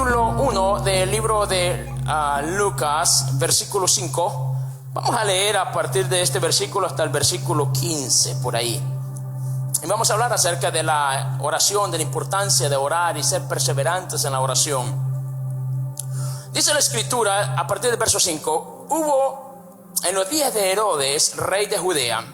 capítulo 1 del libro de Lucas, versículo 5. Vamos a leer a partir de este versículo hasta el versículo 15, por ahí. Y vamos a hablar acerca de la oración, de la importancia de orar y ser perseverantes en la oración. Dice la escritura, a partir del verso 5, hubo en los días de Herodes, rey de Judea,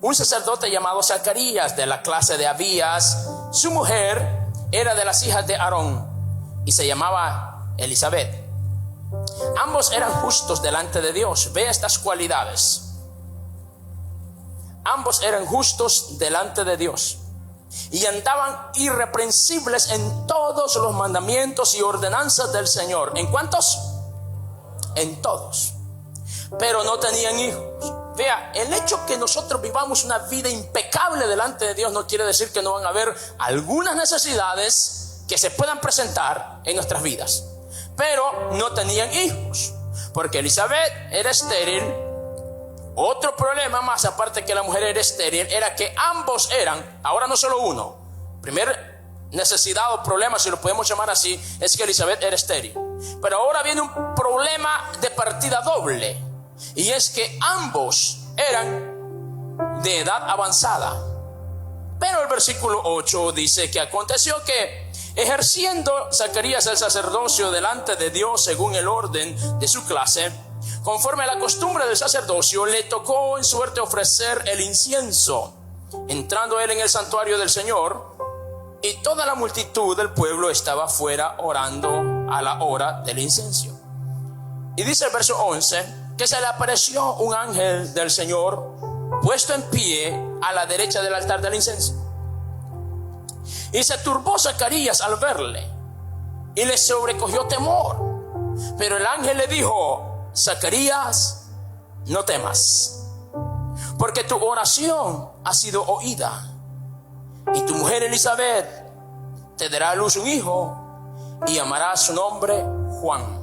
un sacerdote llamado Zacarías, de la clase de Abías. Su mujer era de las hijas de Aarón y se llamaba Elizabeth. Ambos eran justos delante de Dios. Ve estas cualidades. Ambos eran justos delante de Dios y andaban irreprensibles en todos los mandamientos y ordenanzas del Señor. ¿En cuántos? En todos. Pero no tenían hijos. Vea, el hecho que nosotros vivamos una vida impecable delante de Dios no quiere decir que no van a haber algunas necesidades que se puedan presentar en nuestras vidas. Pero no tenían hijos, porque Elizabeth era estéril. Otro problema más, aparte que la mujer era estéril, era que ambos eran, ahora no solo uno. Primer necesidad o problema, si lo podemos llamar así, es que Elizabeth era estéril. Pero ahora viene un problema de partida doble, y es que ambos eran de edad avanzada. Pero el versículo 8 dice que aconteció que, ejerciendo Zacarías el sacerdocio delante de Dios según el orden de su clase, conforme a la costumbre del sacerdocio, le tocó en suerte ofrecer el incienso. Entrando él en el santuario del Señor, y toda la multitud del pueblo estaba fuera orando a la hora del incienso. Y dice el verso 11, que se le apareció un ángel del Señor puesto en pie a la derecha del altar del incienso. Y se turbó Zacarías al verle, y le sobrecogió temor. Pero el ángel le dijo: Zacarías, no temas, porque tu oración ha sido oída, y tu mujer Elizabeth te dará a luz un hijo, y llamará su nombre Juan.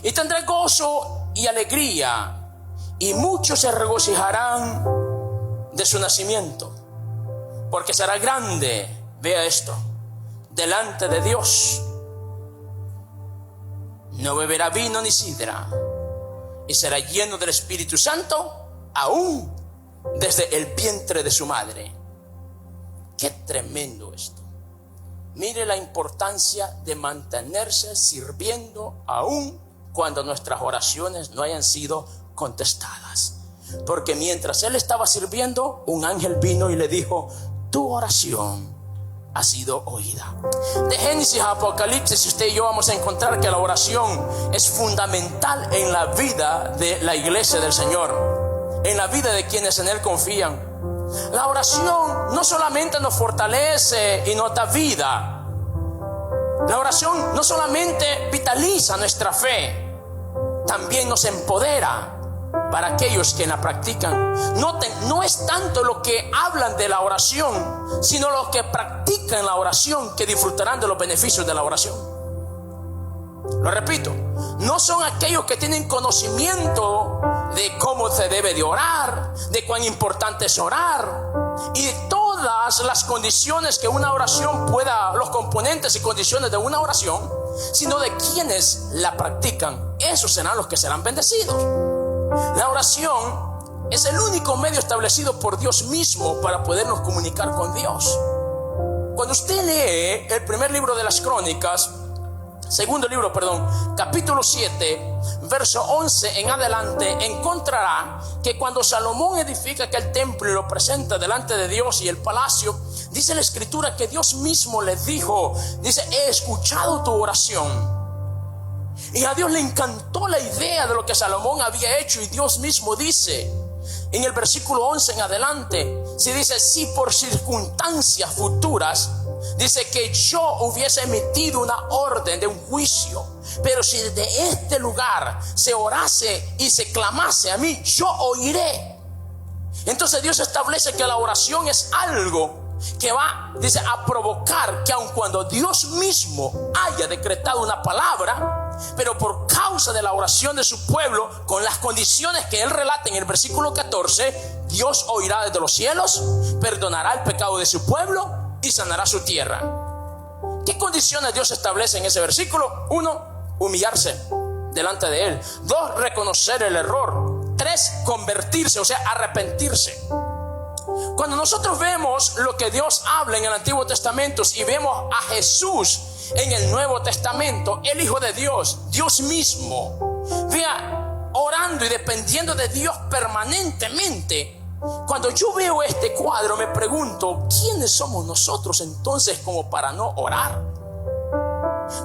Y tendrá gozo y alegría, y muchos se regocijarán de su nacimiento, porque será grande, vea esto, delante de Dios. No beberá vino ni sidra, y será lleno del Espíritu Santo aún desde el vientre de su madre. Qué tremendo esto. Mire la importancia de mantenerse sirviendo aún cuando nuestras oraciones no hayan sido contestadas. Porque mientras él estaba sirviendo, un ángel vino y le dijo: tu oración ha sido oída. De Génesis a Apocalipsis, usted y yo vamos a encontrar que la oración es fundamental en la vida de la iglesia del Señor, en la vida de quienes en él confían. La oración no solamente nos fortalece y nos da vida. La oración no solamente vitaliza nuestra fe, también nos empodera para aquellos que la practican. Noten, no es tanto lo que hablan de la oración, sino los que practican la oración que disfrutarán de los beneficios de la oración. Lo repito, no son aquellos que tienen conocimiento de cómo se debe de orar, de cuán importante es orar y de todas las condiciones que una oración pueda, los componentes y condiciones de una oración, sino de quienes la practican. Esos serán los que serán bendecidos. La oración es el único medio establecido por Dios mismo para podernos comunicar con Dios. Cuando usted lee el primer libro de las Crónicas, capítulo 7, verso 11 en adelante, encontrará que cuando Salomón edifica aquel templo y lo presenta delante de Dios y el palacio, dice la escritura que Dios mismo le dijo, dice: he escuchado tu oración. Y a Dios le encantó la idea de lo que Salomón había hecho, y Dios mismo dice en el versículo 11 en adelante, si por circunstancias futuras, dice que yo hubiese emitido una orden de un juicio, pero si desde este lugar se orase y se clamase a mí, yo oiré. Entonces Dios establece que la oración es algo que va, dice, a provocar que aun cuando Dios mismo haya decretado una palabra, pero por causa de la oración de su pueblo, con las condiciones que él relata en el versículo 14, Dios oirá desde los cielos, perdonará el pecado de su pueblo y sanará su tierra. ¿Qué condiciones Dios establece en ese versículo? 1, humillarse delante de Él. 2, reconocer el error. 3, convertirse, o sea, arrepentirse. Cuando nosotros vemos lo que Dios habla en el Antiguo Testamento y vemos a Jesús en el Nuevo Testamento, el Hijo de Dios, Dios mismo, vea, orando y dependiendo de Dios permanentemente. Cuando yo veo este cuadro me pregunto, ¿quiénes somos nosotros entonces como para no orar?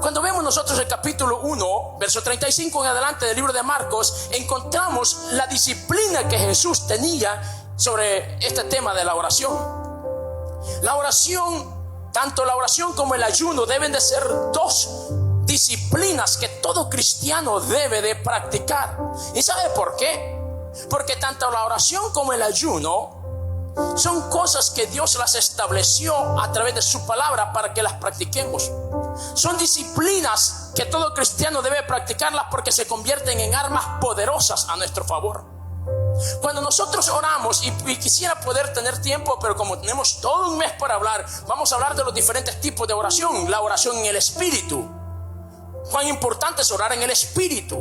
Cuando vemos nosotros el capítulo 1, verso 35 en adelante del libro de Marcos, encontramos la disciplina que Jesús tenía sobre este tema de la oración. La oración, tanto la oración como el ayuno deben de ser dos disciplinas que todo cristiano debe de practicar. ¿Y sabe por qué? Porque tanto la oración como el ayuno son cosas que Dios las estableció a través de su palabra para que las practiquemos. Son disciplinas que todo cristiano debe practicarlas porque se convierten en armas poderosas a nuestro favor. Cuando nosotros oramos, y quisiera poder tener tiempo, pero como tenemos todo un mes para hablar, vamos a hablar de los diferentes tipos de oración. La oración en el Espíritu. Cuán importante es orar en el Espíritu.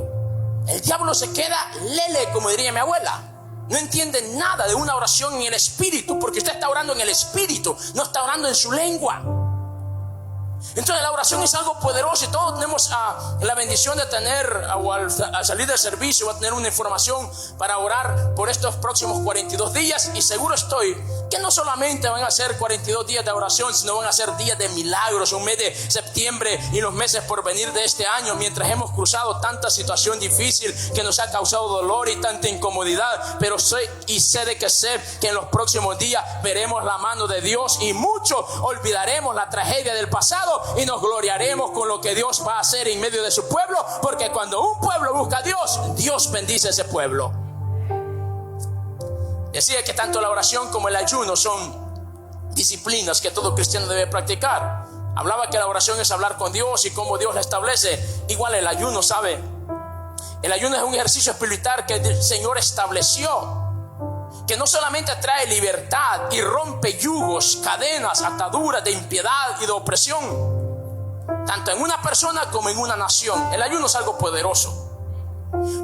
El diablo se queda lele, como diría mi abuela. No entiende nada de una oración en el Espíritu, porque usted está orando en el Espíritu, no está orando en su lengua. Entonces la oración es algo poderoso y todos tenemos la bendición de tener, o al salir del servicio, va a tener una información para orar por estos próximos 42 días. Y seguro estoy que no solamente van a ser 42 días de oración, sino van a ser días de milagros, un mes de septiembre y los meses por venir de este año, mientras hemos cruzado tanta situación difícil que nos ha causado dolor y tanta incomodidad. Pero sé que en los próximos días veremos la mano de Dios y mucho olvidaremos la tragedia del pasado y nos gloriaremos con lo que Dios va a hacer en medio de su pueblo, porque cuando un pueblo busca a Dios, Dios bendice a ese pueblo. Decía que tanto la oración como el ayuno son disciplinas que todo cristiano debe practicar. Hablaba que la oración es hablar con Dios y cómo Dios la establece. Igual el ayuno, ¿sabe? El ayuno es un ejercicio espiritual que el Señor estableció, que no solamente trae libertad y rompe yugos, cadenas, ataduras de impiedad y de opresión, tanto en una persona como en una nación. El ayuno es algo poderoso.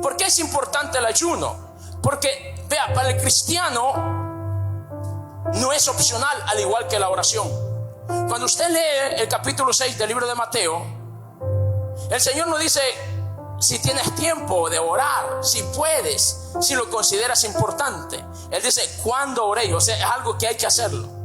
¿Por qué es importante el ayuno? Porque, vea, para el cristiano no es opcional, al igual que la oración. Cuando usted lee el capítulo 6 del libro de Mateo, el Señor nos dice: si tienes tiempo de orar, si puedes, si lo consideras importante. Él dice: ¿cuándo oré? O sea, es algo que hay que hacerlo.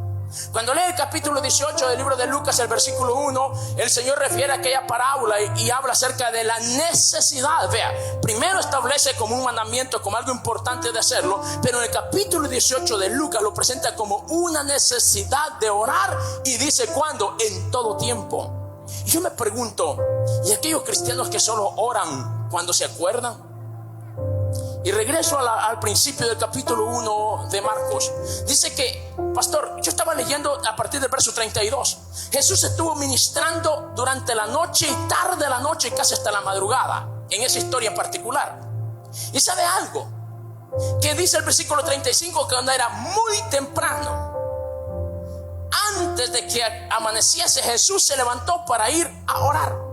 Cuando lee el capítulo 18 del libro de Lucas, el versículo 1, el Señor refiere a aquella parábola y habla acerca de la necesidad. Vea, primero establece como un mandamiento, como algo importante de hacerlo, pero en el capítulo 18 de Lucas lo presenta como una necesidad de orar y dice: ¿cuándo? En todo tiempo. Y yo me pregunto, ¿y aquellos cristianos que solo oran cuando se acuerdan? Y regreso al principio del capítulo 1 de Marcos. Dice que, pastor, yo estaba leyendo a partir del verso 32. Jesús estuvo ministrando durante la noche y tarde de la noche, casi hasta la madrugada, en esa historia en particular. ¿Y sabe algo? Que dice el versículo 35 que cuando era muy temprano, antes de que amaneciese, Jesús se levantó para ir a orar.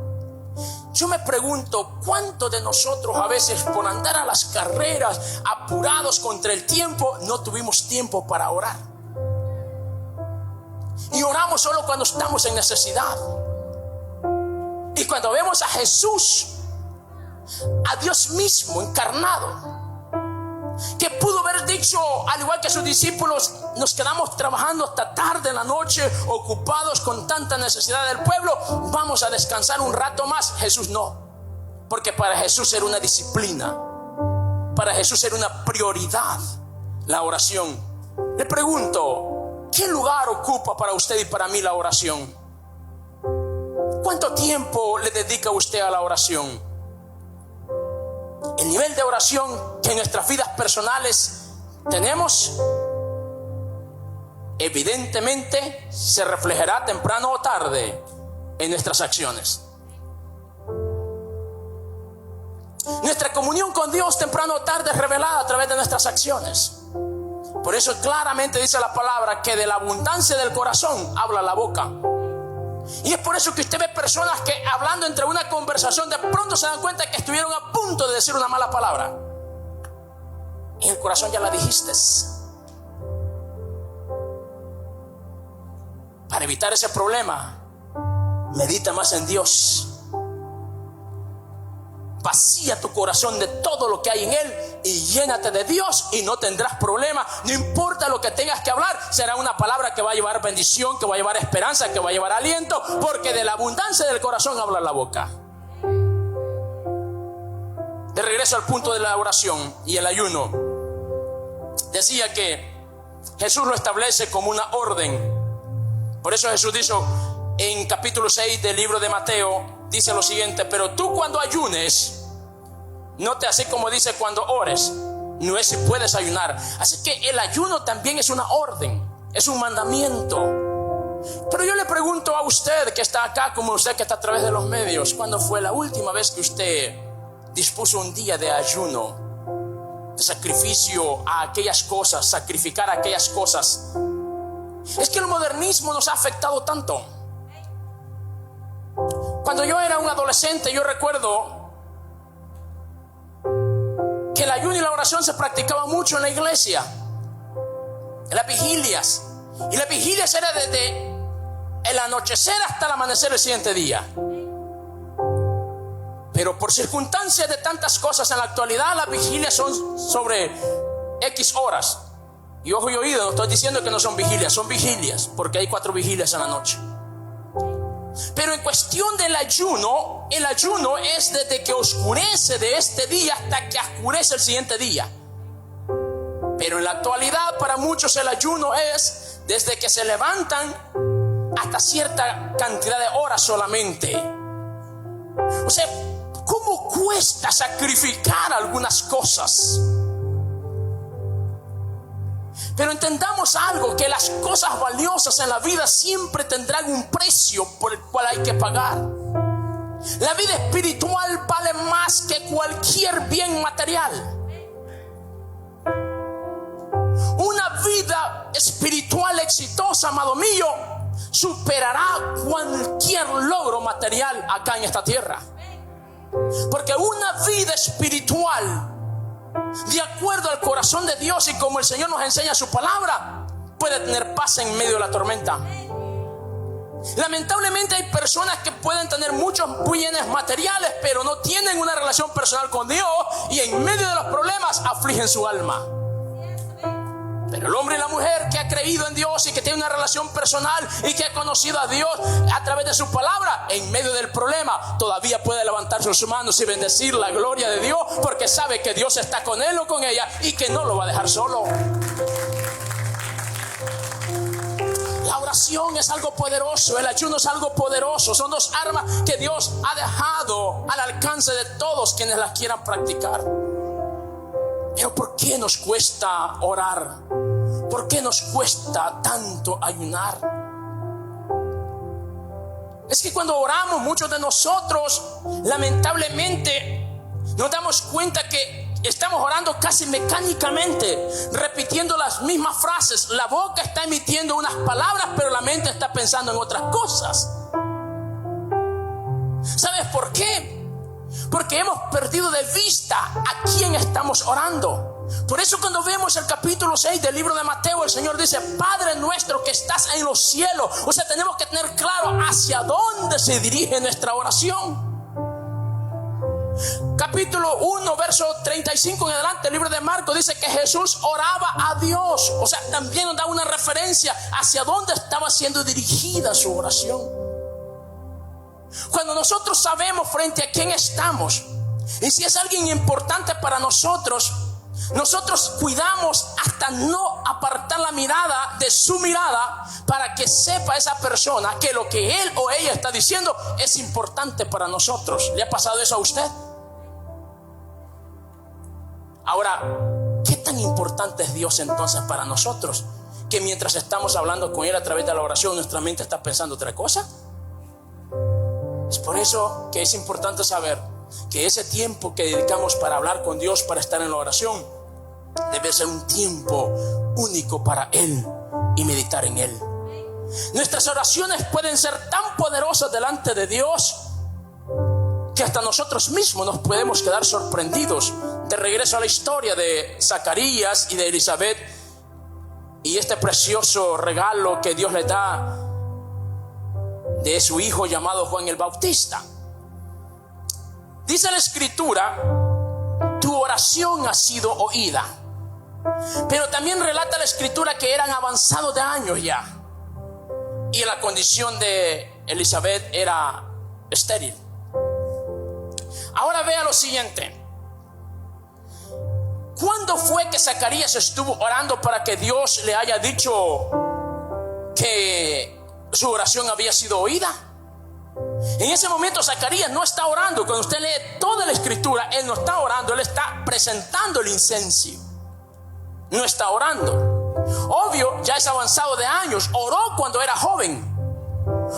Yo me pregunto, ¿cuántos de nosotros a veces por andar a las carreras, apurados contra el tiempo, no tuvimos tiempo para orar? Y oramos solo cuando estamos en necesidad. Y cuando vemos a Jesús, a Dios mismo encarnado, que pudo haber dicho, al igual que sus discípulos: nos quedamos trabajando hasta tarde en la noche, ocupados con tanta necesidad del pueblo, vamos a descansar un rato más. Jesús no, porque para Jesús era una disciplina, para Jesús era una prioridad la oración. Le pregunto, ¿qué lugar ocupa para usted y para mí la oración? ¿Cuánto tiempo le dedica usted a la oración? El nivel de oración que en nuestras vidas personales tenemos, evidentemente se reflejará temprano o tarde en nuestras acciones. Nuestra comunión con Dios temprano o tarde es revelada a través de nuestras acciones. Por eso claramente dice la palabra que de la abundancia del corazón habla la boca. Y es por eso que usted ve personas que hablando entre una conversación de pronto se dan cuenta que estuvieron a punto de decir una mala palabra. En el corazón ya la dijiste. Para evitar ese problema, medita más en Dios. Vacía tu corazón de todo lo que hay en él y llénate de Dios y no tendrás problema. No importa lo que tengas que hablar, será una palabra que va a llevar bendición, que va a llevar esperanza, que va a llevar aliento, porque de la abundancia del corazón habla la boca. De regreso al punto de la oración y el ayuno, decía que Jesús lo establece como una orden. Por eso Jesús dijo en capítulo 6 del libro de Mateo, dice lo siguiente: pero tú cuando ayunes, no te así como dice cuando ores, no es si puedes ayunar. Así que el ayuno también es una orden, es un mandamiento. Pero yo le pregunto a usted que está acá, como usted que está a través de los medios, ¿cuándo fue la última vez que usted dispuso un día de ayuno, de sacrificio a aquellas cosas, sacrificar a aquellas cosas? Es que el modernismo nos ha afectado tanto. Cuando yo era un adolescente, yo recuerdo que el ayuno y la oración se practicaba mucho en la iglesia, en las vigilias. Y las vigilias era desde el anochecer hasta el amanecer del siguiente día. Pero por circunstancias de tantas cosas en la actualidad, las vigilias son sobre X horas. Y ojo y oído, no estoy diciendo que no son vigilias, porque hay 4 vigilias en la noche. Pero en cuestión del ayuno, el ayuno es desde que oscurece de este día hasta que oscurece el siguiente día. Pero en la actualidad para muchos el ayuno es desde que se levantan hasta cierta cantidad de horas solamente. O sea, ¿cómo cuesta sacrificar algunas cosas? Pero entendamos algo, que las cosas valiosas en la vida siempre tendrán un precio por el cual hay que pagar. La vida espiritual vale más que cualquier bien material. Una vida espiritual exitosa, amado mío, superará cualquier logro material acá en esta tierra. Porque una vida espiritual, de acuerdo al corazón de Dios y como el Señor nos enseña su palabra, puede tener paz en medio de la tormenta. Lamentablemente hay personas que pueden tener muchos bienes materiales, pero no tienen una relación personal con Dios, y en medio de los problemas afligen su alma. Pero el hombre y la mujer que ha creído en Dios y que tiene una relación personal y que ha conocido a Dios a través de su palabra, en medio del problema todavía puede levantar sus manos y bendecir la gloria de Dios, porque sabe que Dios está con él o con ella y que no lo va a dejar solo. La oración es algo poderoso, el ayuno es algo poderoso. Son 2 armas que Dios ha dejado al alcance de todos quienes las quieran practicar. Pero ¿por qué nos cuesta orar? ¿Por qué nos cuesta tanto ayunar? Es que cuando oramos, muchos de nosotros lamentablemente nos damos cuenta que estamos orando casi mecánicamente, repitiendo las mismas frases. La boca está emitiendo unas palabras, pero la mente está pensando en otras cosas. ¿Sabes por qué? Porque hemos perdido de vista a quién estamos orando. Por eso cuando vemos el capítulo 6 del libro de Mateo, el Señor dice: Padre nuestro que estás en los cielos. O sea, tenemos que tener claro hacia dónde se dirige nuestra oración. Capítulo 1, verso 35 en adelante, el libro de Marcos dice que Jesús oraba a Dios. O sea, también nos da una referencia hacia dónde estaba siendo dirigida su oración. Cuando nosotros sabemos frente a quién estamos y si es alguien importante para nosotros, nosotros cuidamos hasta no apartar la mirada de su mirada, para que sepa esa persona que lo que él o ella está diciendo es importante para nosotros. ¿Le ha pasado eso a usted? Ahora, ¿qué tan importante es Dios entonces para nosotros? Que mientras estamos hablando con Él a través de la oración, nuestra mente está pensando otra cosa. Es por eso que es importante saber que ese tiempo que dedicamos para hablar con Dios, para estar en la oración, debe ser un tiempo único para Él y meditar en Él. Nuestras oraciones pueden ser tan tan poderosas delante de Dios que hasta nosotros mismos nos podemos quedar sorprendidos. De regreso a la historia de Zacarías y de Elizabeth y este precioso regalo que Dios le da de su hijo llamado Juan el Bautista. Dice la escritura: tu oración ha sido oída. Pero también relata la escritura que eran avanzados de años ya, y la condición de Elizabeth era estéril. Ahora vea lo siguiente: ¿cuándo fue que Zacarías estuvo orando para que Dios le haya dicho que su oración había sido oída? En ese momento Zacarías no está orando. Cuando usted lee toda la escritura, él no está orando, él está presentando el incienso. No está orando. Obvio, ya es avanzado de años. Oró cuando era joven.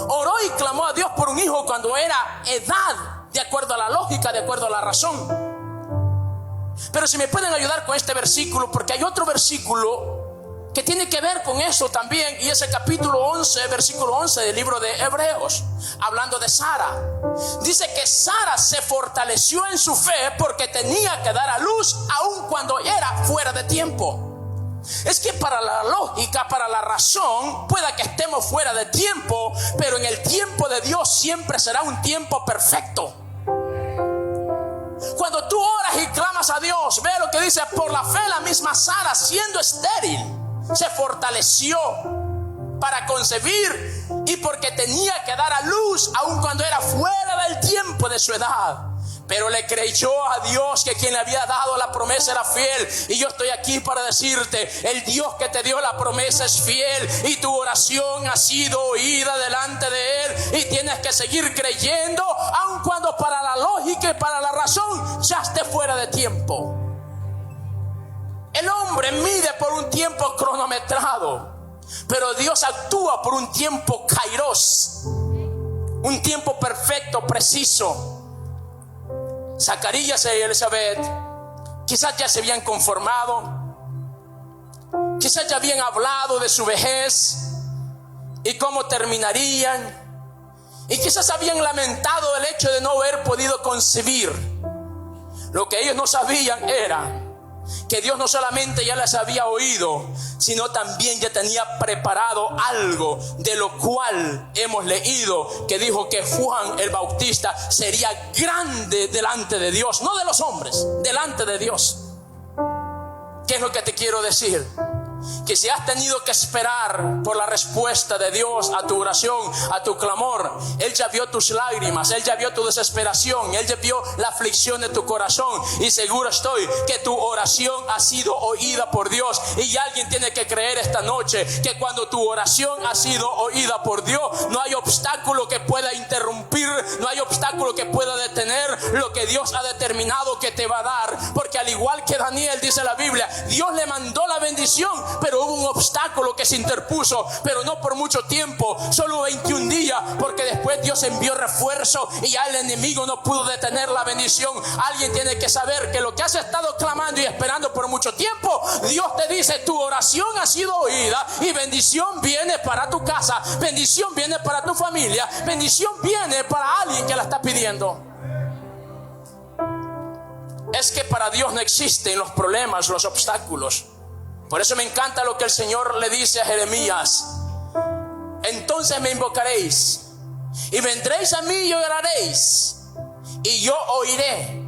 Oró y clamó a Dios por un hijo cuando era edad, de acuerdo a la lógica, de acuerdo a la razón. Pero si me pueden ayudar con este versículo, porque hay otro versículo que tiene que ver con eso también, y es el capítulo 11, versículo 11 del libro de Hebreos, hablando de Sara. Dice que Sara se fortaleció en su fe porque tenía que dar a luz aun cuando era fuera de tiempo. Es que para la lógica, para la razón, pueda que estemos fuera de tiempo, pero en el tiempo de Dios siempre será un tiempo perfecto. Cuando tú oras y clamas a Dios, ve lo que dice: por la fe la misma Sara, siendo estéril, se fortaleció para concebir, y porque tenía que dar a luz aun cuando era fuera del tiempo de su edad. Pero le creyó a Dios, que quien le había dado la promesa era fiel. Y yo estoy aquí para decirte: el Dios que te dio la promesa es fiel, y tu oración ha sido oída delante de Él, y tienes que seguir creyendo aun cuando para la lógica y para la razón ya esté fuera de tiempo. El hombre mide por un tiempo cronometrado, pero Dios actúa por un tiempo kairos, un tiempo perfecto, preciso. Zacarías y Elizabeth quizás ya se habían conformado, quizás ya habían hablado de su vejez y cómo terminarían, y quizás habían lamentado el hecho de no haber podido concebir. Lo que ellos no sabían era que Dios no solamente ya les había oído, sino también ya tenía preparado algo, de lo cual hemos leído que dijo que Juan el Bautista sería grande delante de Dios, no de los hombres, delante de Dios. ¿Qué es lo que te quiero decir? Que si has tenido que esperar por la respuesta de Dios a tu oración, a tu clamor, Él ya vio tus lágrimas, Él ya vio tu desesperación, Él ya vio la aflicción de tu corazón, y seguro estoy que tu oración ha sido oída por Dios. Y alguien tiene que creer esta noche que cuando tu oración ha sido oída por Dios, no hay obstáculo que pueda interrumpir, no hay obstáculo que pueda detener lo que Dios ha determinado que te va a dar. Porque al igual que Daniel, dice la Biblia, Dios le mandó la bendición, pero hubo un obstáculo que se interpuso, pero no por mucho tiempo, solo 21 días, porque después Dios envió refuerzo y ya el enemigo no pudo detener la bendición. Alguien tiene que saber que lo que has estado clamando y esperando por mucho tiempo, Dios te dice: tu oración ha sido oída, y bendición viene para tu casa, bendición viene para tu familia, bendición viene para alguien que la está pidiendo. Es que para Dios no existen los problemas, los obstáculos. Por eso me encanta lo que el Señor le dice a Jeremías: entonces me invocaréis y vendréis a mí y oraréis, y yo oiré.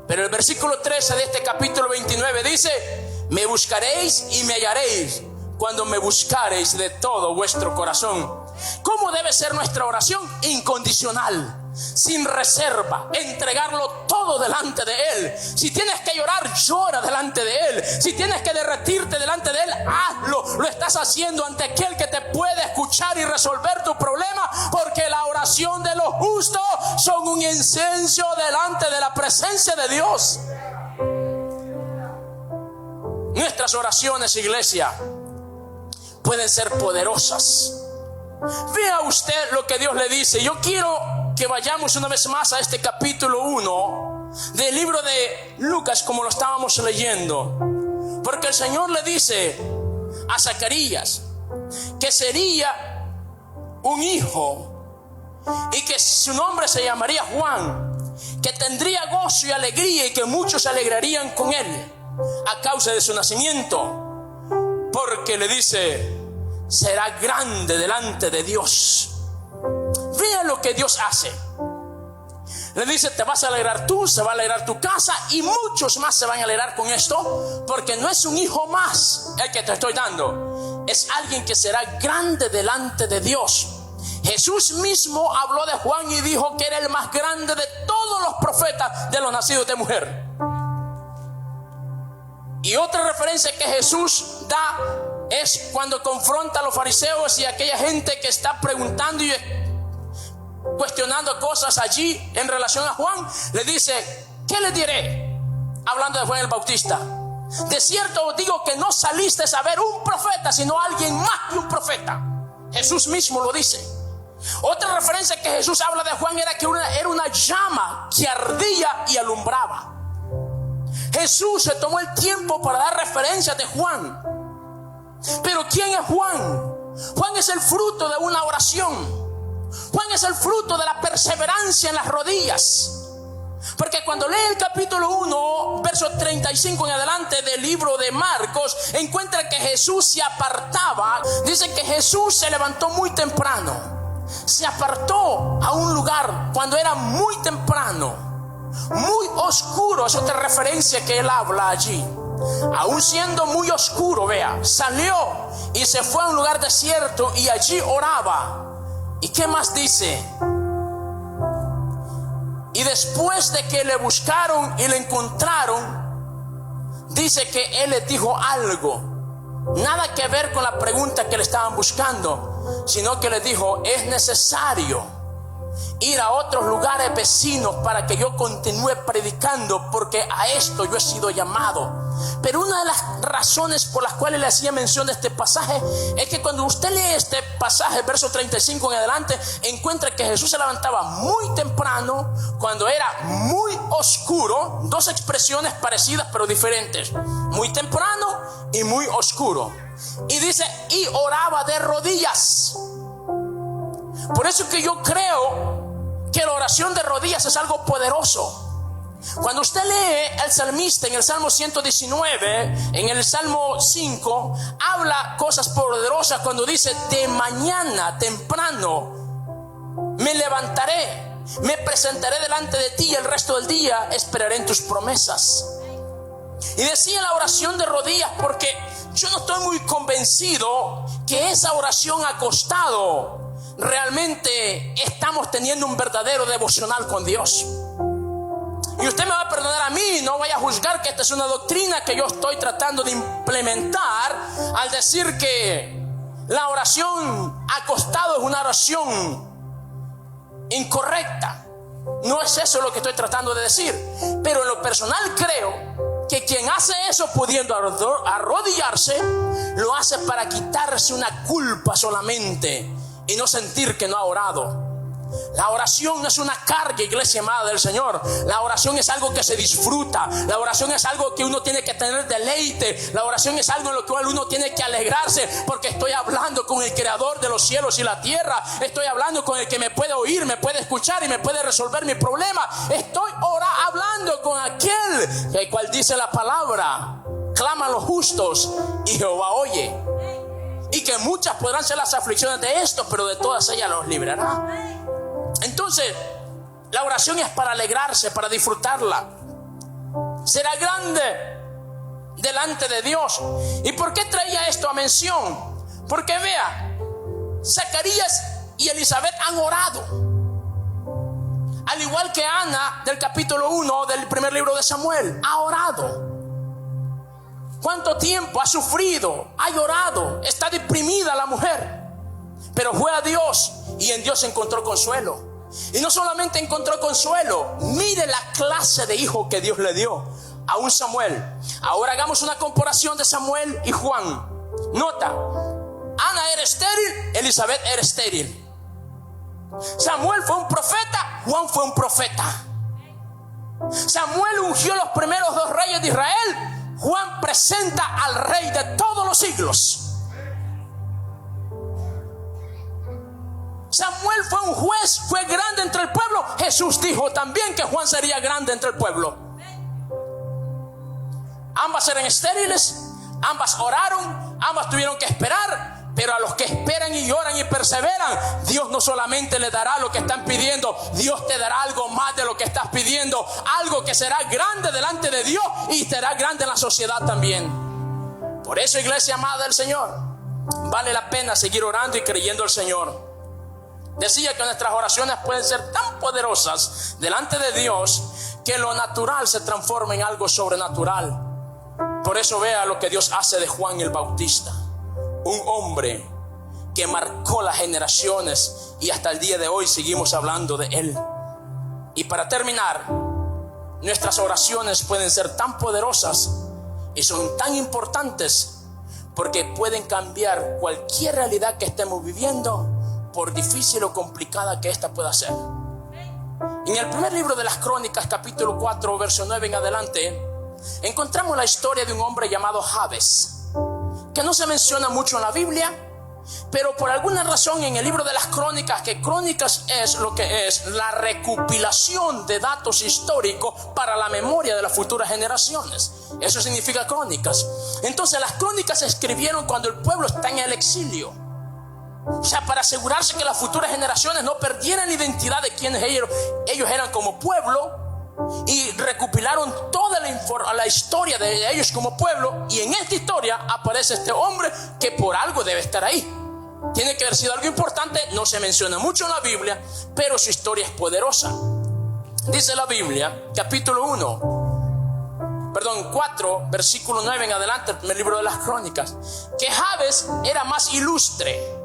Pero el versículo 13 de este capítulo 29 dice: me buscaréis y me hallaréis cuando me buscaréis de todo vuestro corazón. ¿Cómo debe ser nuestra oración? Incondicional, sin reserva, entregarlo todo delante de Él. Si tienes que llorar, llora delante de Él. Si tienes que derretirte delante de Él, hazlo. Lo estás haciendo ante aquel que te puede escuchar y resolver tu problema, porque la oración de los justos son un incienso delante de la presencia de Dios. Nuestras oraciones, iglesia, pueden ser poderosas. Vea usted lo que Dios le dice. Yo quiero que vayamos una vez más a este capítulo 1 del libro de Lucas, como lo estábamos leyendo, porque el Señor le dice a Zacarías que sería un hijo y que su nombre se llamaría Juan, que tendría gozo y alegría y que muchos se alegrarían con él a causa de su nacimiento, porque le dice, será grande delante de Dios. Vea lo que Dios hace. Le dice, te vas a alegrar tú, se va a alegrar tu casa y muchos más se van a alegrar con esto, porque no es un hijo más el que te estoy dando, es alguien que será grande delante de Dios. Jesús mismo habló de Juan y dijo que era el más grande de todos los profetas de los nacidos de mujer. Y otra referencia que Jesús da es cuando confronta a los fariseos y a aquella gente que está preguntando y cuestionando cosas allí en relación a Juan. Le dice, ¿qué le diré? Hablando de Juan el Bautista. De cierto os digo que no saliste a ver un profeta, sino alguien más que un profeta. Jesús mismo lo dice. Otra referencia que Jesús habla de Juan era que era una llama que ardía y alumbraba. Jesús se tomó el tiempo para dar referencias de Juan. Pero ¿quién es Juan? Juan es el fruto de una oración. Juan es el fruto de la perseverancia en las rodillas. Porque cuando lee el capítulo 1, verso 35 en adelante del libro de Marcos, encuentra que Jesús se apartaba. Dice que Jesús se levantó muy temprano. Se apartó a un lugar cuando era muy temprano, muy oscuro. Es otra referencia que él habla allí. Aún siendo muy oscuro, vea, salió y se fue a un lugar desierto y allí oraba. ¿Y qué más dice? Y después de que le buscaron y le encontraron, dice que él les dijo algo, nada que ver con la pregunta que le estaban buscando, sino que les dijo, es necesario ir a otros lugares vecinos para que yo continúe predicando, porque a esto yo he sido llamado. Pero una de las razones por las cuales le hacía mención de este pasaje es que cuando usted lee este pasaje, verso 35 en adelante, encuentra que Jesús se levantaba muy temprano cuando era muy oscuro. Dos expresiones parecidas pero diferentes: muy temprano y muy oscuro. Y dice, y oraba de rodillas. Por eso que yo creo que la oración de rodillas es algo poderoso. Cuando usted lee el salmista en el Salmo 119, en el Salmo 5, habla cosas poderosas cuando dice, de mañana temprano me levantaré, me presentaré delante de ti y el resto del día esperaré en tus promesas. Y decía la oración de rodillas porque yo no estoy muy convencido que esa oración acostado realmente estamos teniendo un verdadero devocional con Dios. Y usted me va a perdonar a mí, no vaya a juzgar que esta es una doctrina que yo estoy tratando de implementar al decir que la oración acostado es una oración incorrecta. No es eso lo que estoy tratando de decir. Pero en lo personal creo que quien hace eso pudiendo arrodillarse, lo hace para quitarse una culpa solamente y no sentir que no ha orado. La oración no es una carga, iglesia amada del Señor. La oración es algo que se disfruta. La oración es algo que uno tiene que tener deleite. La oración es algo en lo cual uno tiene que alegrarse, porque estoy hablando con el creador de los cielos y la tierra. Estoy hablando con el que me puede oír, me puede escuchar y me puede resolver mi problema. Estoy hablando con aquel el cual dice la palabra, clama a los justos y Jehová oye. Y que muchas podrán ser las aflicciones de estos, pero de todas ellas los librará. Entonces, la oración es para alegrarse, para disfrutarla. Será grande delante de Dios. ¿Y por qué traía esto a mención? Porque vea, Zacarías y Elizabeth han orado, al igual que Ana del capítulo 1 del primer libro de Samuel, ha orado. ¿Cuánto tiempo ha sufrido? Ha llorado, está deprimida la mujer, pero fue a Dios y en Dios encontró consuelo. Y no solamente encontró consuelo, mire la clase de hijo que Dios le dio a un Samuel. Ahora hagamos una comparación de Samuel y Juan. Nota, Ana era estéril, Elizabeth era estéril. Samuel fue un profeta, Juan fue un profeta. Samuel ungió los primeros dos reyes de Israel, Juan presenta al rey de todos los siglos. Samuel fue un juez, fue grande entre el pueblo. Jesús dijo también que Juan sería grande entre el pueblo. Ambas eran estériles, ambas oraron, ambas tuvieron que esperar. Pero a los que esperan y lloran y perseveran, Dios no solamente les dará lo que están pidiendo, Dios te dará algo más de lo que estás pidiendo, algo que será grande delante de Dios y será grande en la sociedad también. Por eso, iglesia amada del Señor, vale la pena seguir orando y creyendo al Señor. Decía que nuestras oraciones pueden ser tan poderosas delante de Dios que lo natural se transforma en algo sobrenatural. Por eso vea lo que Dios hace de Juan el Bautista. Un hombre que marcó las generaciones y hasta el día de hoy seguimos hablando de él. Y para terminar, nuestras oraciones pueden ser tan poderosas y son tan importantes porque pueden cambiar cualquier realidad que estemos viviendo, por difícil o complicada que ésta pueda ser. En el primer libro de las Crónicas, capítulo 4, verso 9 en adelante, encontramos la historia de un hombre llamado Jabes, que no se menciona mucho en la Biblia, pero por alguna razón en el libro de las Crónicas, que Crónicas es lo que es la recopilación de datos históricos para la memoria de las futuras generaciones. Eso significa crónicas. Entonces las crónicas se escribieron cuando el pueblo está en el exilio, o sea, para asegurarse que las futuras generaciones no perdieran la identidad de quienes ellos eran como pueblo. Y recopilaron toda la historia de ellos como pueblo. Y en esta historia aparece este hombre que por algo debe estar ahí. Tiene que haber sido algo importante. No se menciona mucho en la Biblia, pero su historia es poderosa. Dice la Biblia, capítulo 4, versículo 9 en adelante, el primer libro de las Crónicas, que Jabes era más ilustre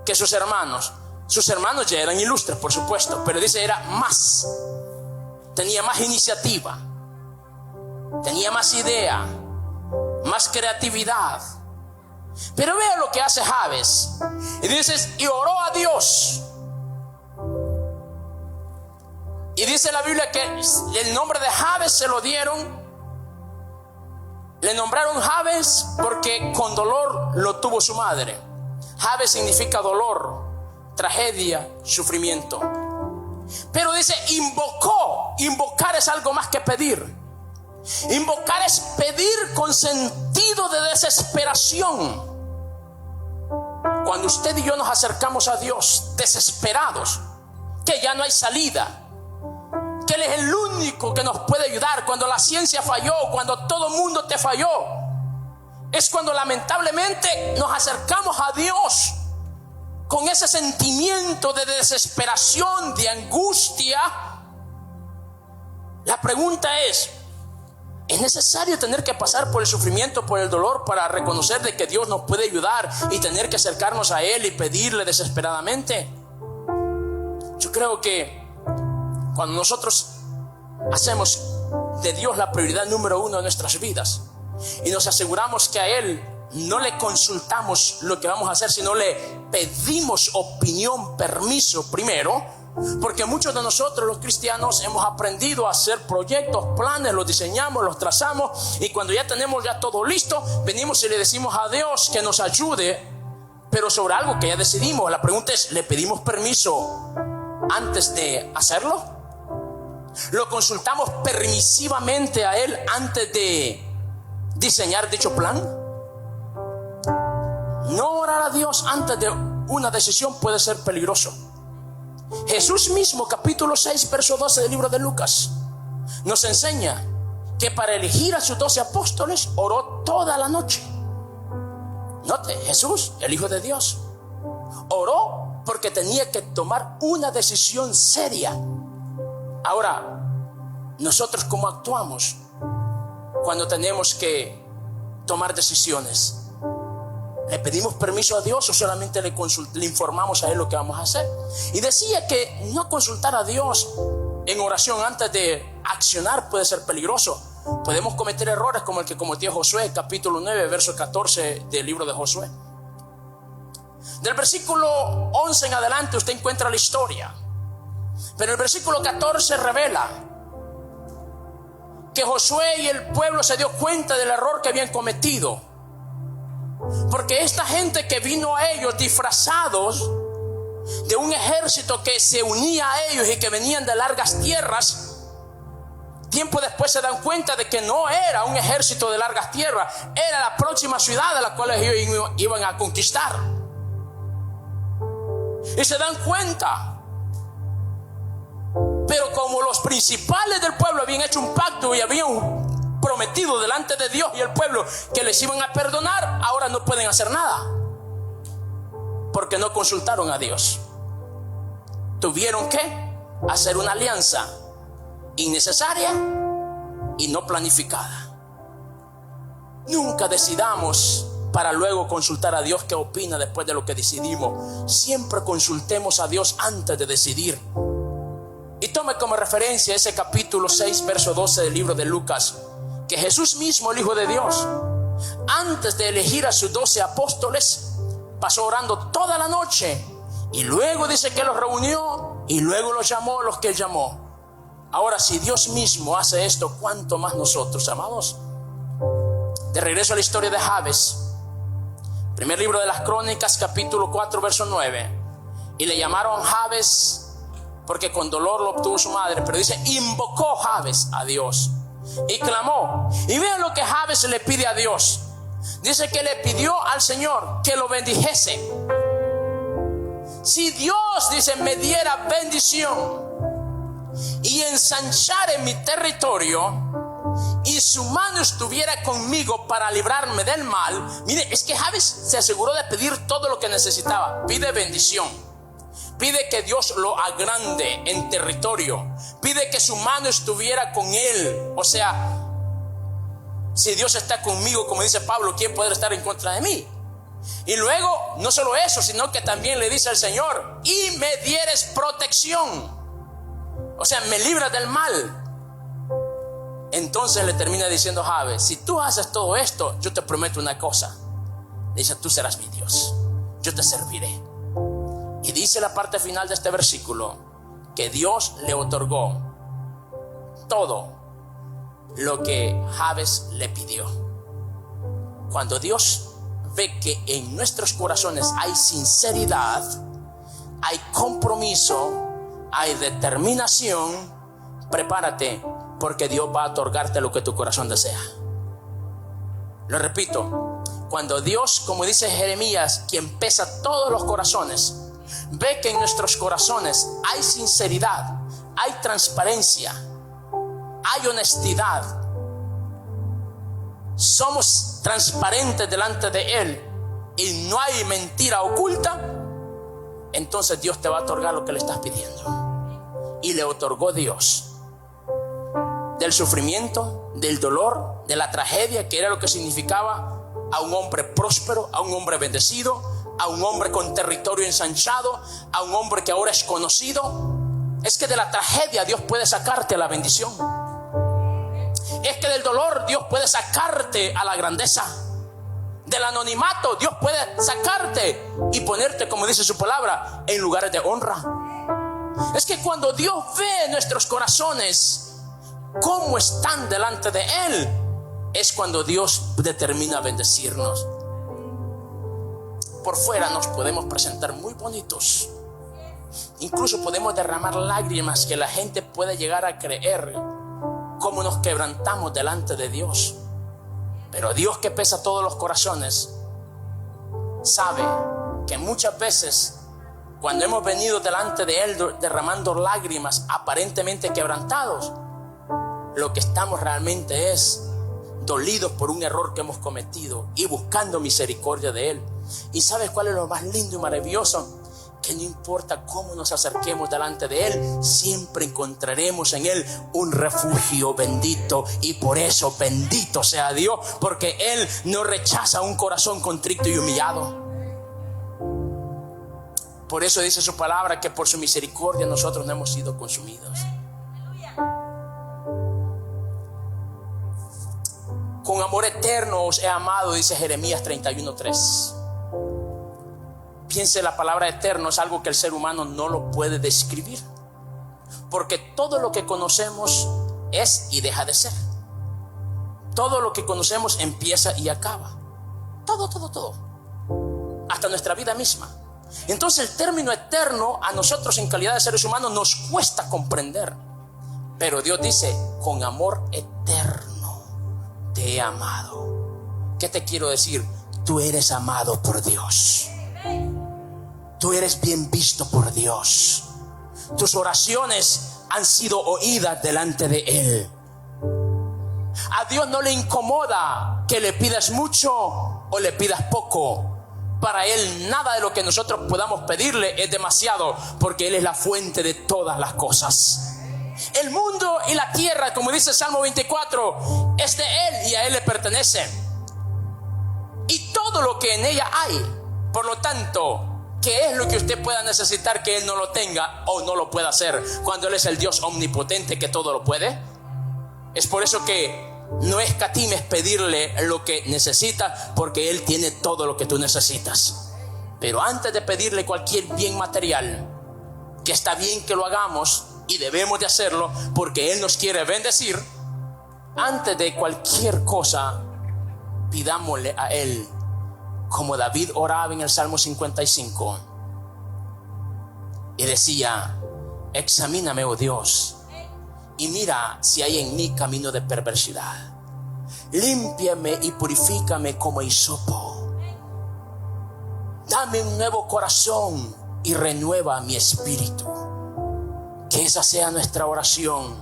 que sus hermanos. Sus hermanos ya eran ilustres, por supuesto, pero dice era más. Tenía más iniciativa, tenía más idea, más creatividad. Pero vea lo que hace Jabes. Y dices, y oró a Dios. Y dice la Biblia que el nombre de Jabes se lo dieron. Le nombraron Jabes porque con dolor lo tuvo su madre. Jabes significa dolor, tragedia, sufrimiento. Pero dice invocó. Invocar es algo más que pedir. Invocar es pedir con sentido de desesperación. Cuando usted y yo nos acercamos a Dios desesperados, que ya no hay salida, que Él es el único que nos puede ayudar, cuando la ciencia falló, cuando todo el mundo te falló, es cuando lamentablemente nos acercamos a Dios con ese sentimiento de desesperación, de angustia. La pregunta ¿es necesario tener que pasar por el sufrimiento, por el dolor, para reconocer de que Dios nos puede ayudar y tener que acercarnos a Él y pedirle desesperadamente? Yo creo que cuando nosotros hacemos de Dios la prioridad número uno de nuestras vidas y nos aseguramos que a Él no le consultamos lo que vamos a hacer, sino le pedimos opinión, permiso primero, porque muchos de nosotros los cristianos hemos aprendido a hacer proyectos, planes, los diseñamos, los trazamos, y cuando ya tenemos ya todo listo, venimos y le decimos a Dios que nos ayude, pero sobre algo que ya decidimos. La pregunta es, ¿le pedimos permiso antes de hacerlo? ¿Lo consultamos permisivamente a Él antes de diseñar dicho plan? No orar a Dios antes de una decisión puede ser peligroso. Jesús mismo, capítulo 6, verso 12 del libro de Lucas, nos enseña que para elegir a sus 12 apóstoles oró toda la noche. Note, Jesús, el Hijo de Dios, oró porque tenía que tomar una decisión seria. Ahora, nosotros ¿cómo actuamos cuando tenemos que tomar decisiones? ¿Le pedimos permiso a Dios o solamente le informamos a Él lo que vamos a hacer? Y decía que no consultar a Dios en oración antes de accionar puede ser peligroso. Podemos cometer errores como el que cometió Josué, capítulo 9, verso 14 del libro de Josué. Del versículo 11 en adelante usted encuentra la historia, pero el versículo 14 revela que Josué y el pueblo se dio cuenta del error que habían cometido, porque esta gente que vino a ellos disfrazados de un ejército que se unía a ellos y que venían de largas tierras, tiempo después se dan cuenta de que no era un ejército de largas tierras, era la próxima ciudad a la cual ellos iban a conquistar. Y se dan cuenta. Pero como los principales del pueblo habían hecho un pacto y habían prometido delante de Dios y el pueblo que les iban a perdonar, ahora no pueden hacer nada, porque no consultaron a Dios. Tuvieron que hacer una alianza innecesaria y no planificada. Nunca decidamos para luego consultar a Dios qué opina después de lo que decidimos. Siempre consultemos a Dios antes de decidir. Y tome como referencia ese capítulo 6, verso 12 del libro de Lucas, que Jesús mismo, el Hijo de Dios, antes de elegir a sus 12 apóstoles, pasó orando toda la noche, y luego dice que los reunió y luego los llamó los que él llamó. Ahora, si Dios mismo hace esto, ¿cuánto más nosotros, amados? De regreso a la historia de Jabes, primer libro de las Crónicas, capítulo 4, verso 9. Y le llamaron Jabes porque con dolor lo obtuvo su madre. Pero dice, invocó Jabes a Dios y clamó. Y vean lo que Jabes le pide a Dios. Dice que le pidió al Señor que lo bendijese. Si Dios, dice, me diera bendición y ensanchara mi territorio, y su mano estuviera conmigo para librarme del mal. Mire, es que Jabes se aseguró de pedir todo lo que necesitaba. Pide bendición, pide que Dios lo agrande en territorio, pide que su mano estuviera con él. O sea, si Dios está conmigo, como dice Pablo, ¿quién podrá estar en contra de mí? Y luego, no solo eso, sino que también le dice al Señor, y me dieres protección, o sea, me libras del mal. Entonces le termina diciendo Jabes, si tú haces todo esto, yo te prometo una cosa. Le dice, tú serás mi Dios, yo te serviré. Y dice la parte final de este versículo, que Dios le otorgó todo lo que Jabes le pidió. Cuando Dios ve que en nuestros corazones hay sinceridad, hay compromiso, hay determinación, prepárate, porque Dios va a otorgarte lo que tu corazón desea. Lo repito, cuando Dios, como dice Jeremías, quien pesa todos los corazones, ve que en nuestros corazones hay sinceridad, hay transparencia, hay honestidad, somos transparentes delante de Él y no hay mentira oculta, entonces Dios te va a otorgar lo que le estás pidiendo. Y le otorgó Dios del sufrimiento, del dolor, de la tragedia, que era lo que significaba a un hombre próspero, a un hombre bendecido, a un hombre con territorio ensanchado, a un hombre que ahora es conocido. Es que de la tragedia Dios puede sacarte a la bendición. Es que del dolor Dios puede sacarte a la grandeza. Del anonimato Dios puede sacarte y ponerte, como dice su palabra, en lugares de honra. Es que cuando Dios ve nuestros corazones cómo están delante de Él, es cuando Dios determina bendecirnos. Por fuera nos podemos presentar muy bonitos, incluso podemos derramar lágrimas que la gente puede llegar a creer cómo nos quebrantamos delante de Dios. Pero Dios, que pesa todos los corazones, sabe que muchas veces cuando hemos venido delante de Él derramando lágrimas aparentemente quebrantados, lo que estamos realmente es dolidos por un error que hemos cometido y buscando misericordia de Él. ¿Y sabes cuál es lo más lindo y maravilloso? Que no importa cómo nos acerquemos delante de Él, siempre encontraremos en Él un refugio bendito. Y por eso bendito sea Dios, porque Él no rechaza un corazón contrito y humillado. Por eso dice su palabra que por su misericordia nosotros no hemos sido consumidos. Con amor eterno os he amado, dice Jeremías 31:3. Piense, la palabra eterno es algo que el ser humano no lo puede describir, porque todo lo que conocemos es y deja de ser. Todo lo que conocemos empieza y acaba. Todo. Hasta nuestra vida misma. Entonces el término eterno a nosotros en calidad de seres humanos nos cuesta comprender. Pero Dios dice: con amor eterno te he amado. ¿Qué te quiero decir? Tú eres amado por Dios. Tú eres bien visto por Dios. Tus oraciones han sido oídas delante de Él. A Dios no le incomoda que le pidas mucho o le pidas poco. Para Él nada de lo que nosotros podamos pedirle es demasiado, porque Él es la fuente de todas las cosas. El mundo y la tierra, como dice Salmo 24, es de Él y a Él le pertenece, y todo lo que en ella hay. Por lo tanto, ¿qué es lo que usted pueda necesitar que Él no lo tenga o no lo pueda hacer, cuando Él es el Dios omnipotente que todo lo puede? Es por eso que no escatimes pedirle lo que necesitas, porque Él tiene todo lo que tú necesitas. Pero antes de pedirle cualquier bien material, que está bien que lo hagamos y debemos de hacerlo porque Él nos quiere bendecir, antes de cualquier cosa, pidámosle a Él, como David oraba en el Salmo 55 y decía: examíname, oh Dios, y mira si hay en mí camino de perversidad. Límpiame y purifícame como hisopo. Dame un nuevo corazón y renueva mi espíritu. Que esa sea nuestra oración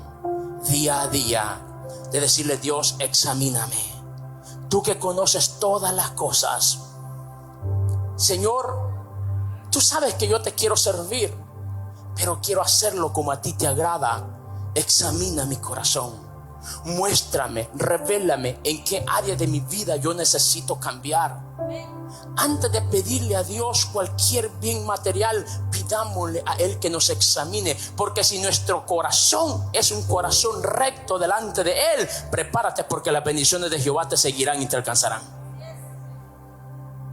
día a día, de decirle: Dios, examíname. Tú que conoces todas las cosas, Señor, tú sabes que yo te quiero servir, pero quiero hacerlo como a ti te agrada. Examina mi corazón, muéstrame, revélame en qué área de mi vida yo necesito cambiar. Antes de pedirle a Dios cualquier bien material, pidámosle a Él que nos examine, porque si nuestro corazón es un corazón recto delante de Él, prepárate, porque las bendiciones de Jehová te seguirán y te alcanzarán.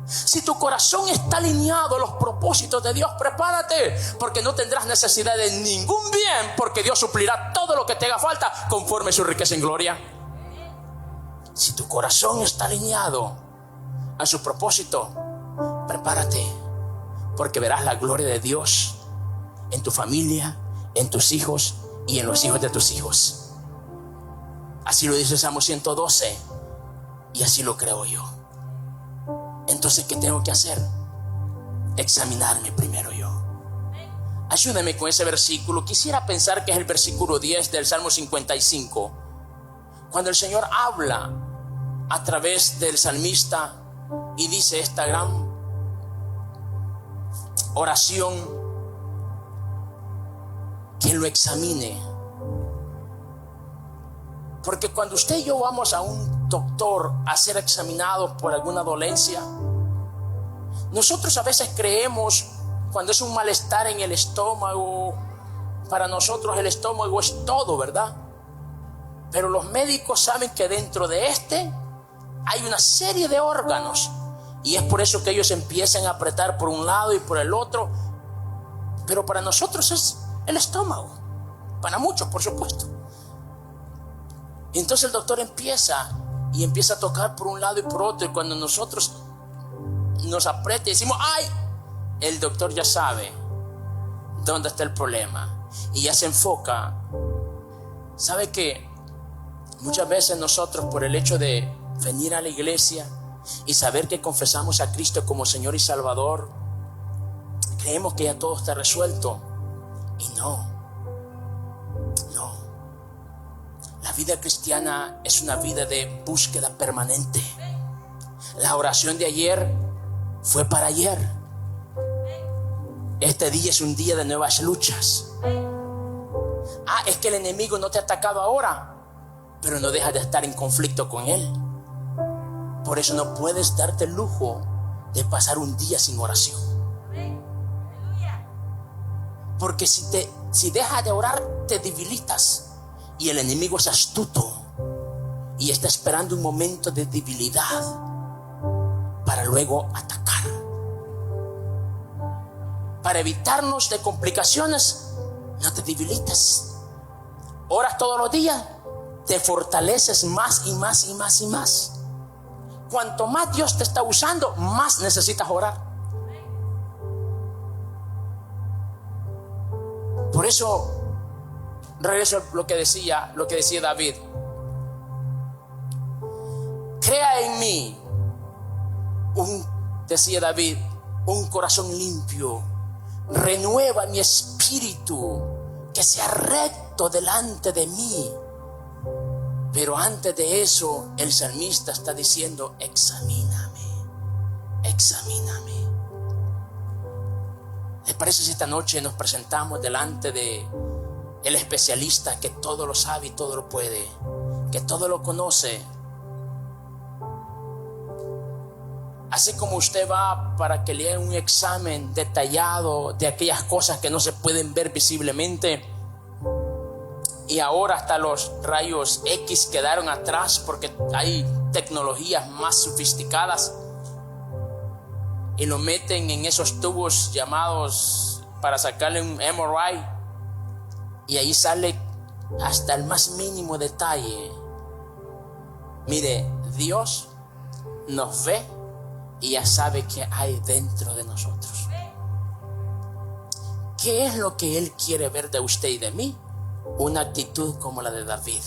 Si tu corazón está alineado a los propósitos de Dios, prepárate, porque no tendrás necesidad de ningún bien, porque Dios suplirá todo lo que te haga falta conforme a su riqueza en gloria. Si tu corazón está alineado a su propósito, prepárate, porque verás la gloria de Dios en tu familia, en tus hijos y en los hijos de tus hijos. Así lo dice Salmo 112, y así lo creo yo. Entonces, ¿qué tengo que hacer? Examinarme primero yo. Ayúdame con ese versículo. Quisiera pensar que es el versículo 10 del Salmo 55, cuando el Señor habla a través del salmista y dice esta gran oración: que lo examine. Porque cuando usted y yo vamos a un doctor a ser examinados por alguna dolencia, nosotros a veces creemos, cuando es un malestar en el estómago, para nosotros el estómago es todo, ¿verdad? Pero los médicos saben que dentro de hay una serie de órganos, y es por eso que ellos empiezan a apretar por un lado y por el otro. Pero para nosotros es el estómago, para muchos, por supuesto. Entonces el doctor empieza a tocar por un lado y por otro, y cuando nosotros nos aprieta y decimos: ¡ay!, el doctor ya sabe dónde está el problema y ya se enfoca. ¿Sabe que muchas veces nosotros, por el hecho de venir a la iglesia y saber que confesamos a Cristo como Señor y Salvador, creemos que ya todo está resuelto? Y no. La vida cristiana es una vida de búsqueda permanente. La oración de ayer fue para ayer. Este día es un día de nuevas luchas. Es que el enemigo no te ha atacado ahora, pero no deja de estar en conflicto con él. Por eso no puedes darte el lujo de pasar un día sin oración. Porque si dejas de orar, te debilitas. Y el enemigo es astuto y está esperando un momento de debilidad para luego atacar. Para evitarnos de complicaciones, no te debilites. Oras todos los días, te fortaleces más y más y más y más. Cuanto más Dios te está usando, más necesitas orar. Por eso regreso a lo que decía David. Crea en mí, decía David, un corazón limpio. Renueva mi espíritu, que sea recto delante de mí. Pero antes de eso, el salmista está diciendo: examíname, examíname. ¿Les parece si esta noche nos presentamos delante de el especialista que todo lo sabe y todo lo puede, que todo lo conoce? Así como usted va para que le haga un examen detallado de aquellas cosas que no se pueden ver visiblemente, y ahora hasta los rayos X quedaron atrás porque hay tecnologías más sofisticadas, y lo meten en esos tubos llamados para sacarle un MRI, y ahí sale hasta el más mínimo detalle. Mire, Dios nos ve y ya sabe qué hay dentro de nosotros. ¿Qué es lo que Él quiere ver de usted y de mí? Una actitud como la de David,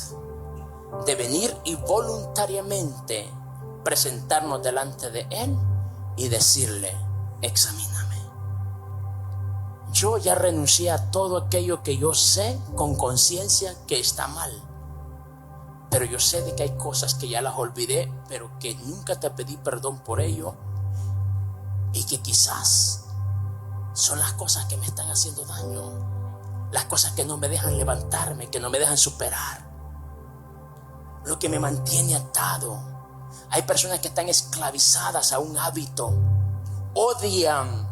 de venir y voluntariamente presentarnos delante de Él y decirle: examíname. Yo ya renuncié a todo aquello que yo sé con conciencia que está mal, pero yo sé de que hay cosas que ya las olvidé, pero que nunca te pedí perdón por ello, y que quizás son las cosas que me están haciendo daño, las cosas que no me dejan levantarme, que no me dejan superar, lo que me mantiene atado. Hay personas que están esclavizadas a un hábito, odian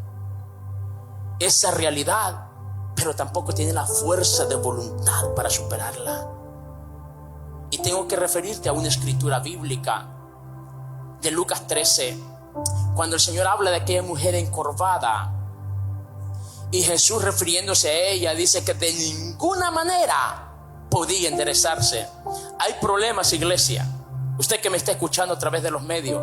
esa realidad, pero tampoco tienen la fuerza de voluntad para superarla. Y tengo que referirte a una escritura bíblica de Lucas 13, cuando el Señor habla de aquella mujer encorvada, y Jesús, refiriéndose a ella, dice que de ninguna manera podía enderezarse. Hay problemas, iglesia, usted que me está escuchando a través de los medios,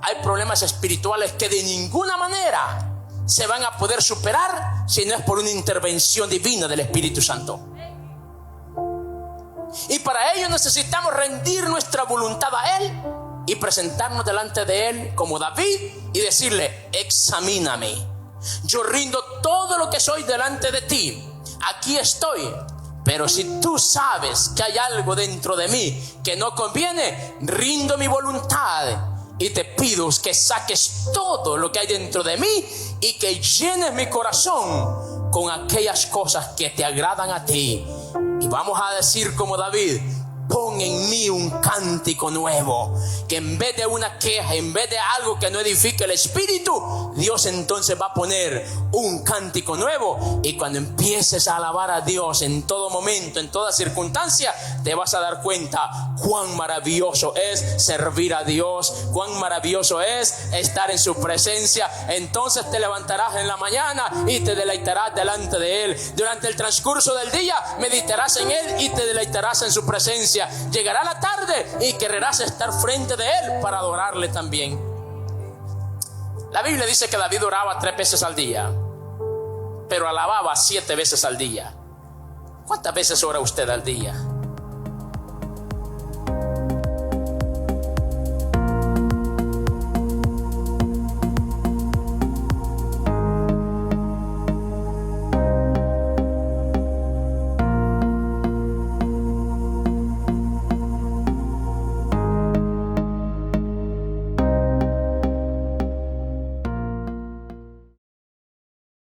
hay problemas espirituales que de ninguna manera se van a poder superar si no es por una intervención divina del Espíritu Santo. Y para ello necesitamos rendir nuestra voluntad a Él y presentarnos delante de Él como David y decirle: examíname. Yo rindo todo lo que soy delante de ti. Aquí estoy. Pero si tú sabes que hay algo dentro de mí que no conviene, rindo mi voluntad y te pido que saques todo lo que hay dentro de mí y que llenes mi corazón con aquellas cosas que te agradan a ti. Y vamos a decir como David: pon en mí un cántico nuevo, que en vez de una queja, en vez de algo que no edifique el espíritu, Dios entonces va a poner un cántico nuevo. Y cuando empieces a alabar a Dios en todo momento, en toda circunstancia, te vas a dar cuenta cuán maravilloso es servir a Dios, cuán maravilloso es estar en su presencia. Entonces te levantarás en la mañana y te deleitarás delante de Él. Durante el transcurso del día meditarás en Él y te deleitarás en su presencia. Llegará la tarde y querrás estar frente de Él para adorarle también. La Biblia dice que David oraba 3 veces al día, pero alababa 7 veces al día. ¿Cuántas veces ora usted al día?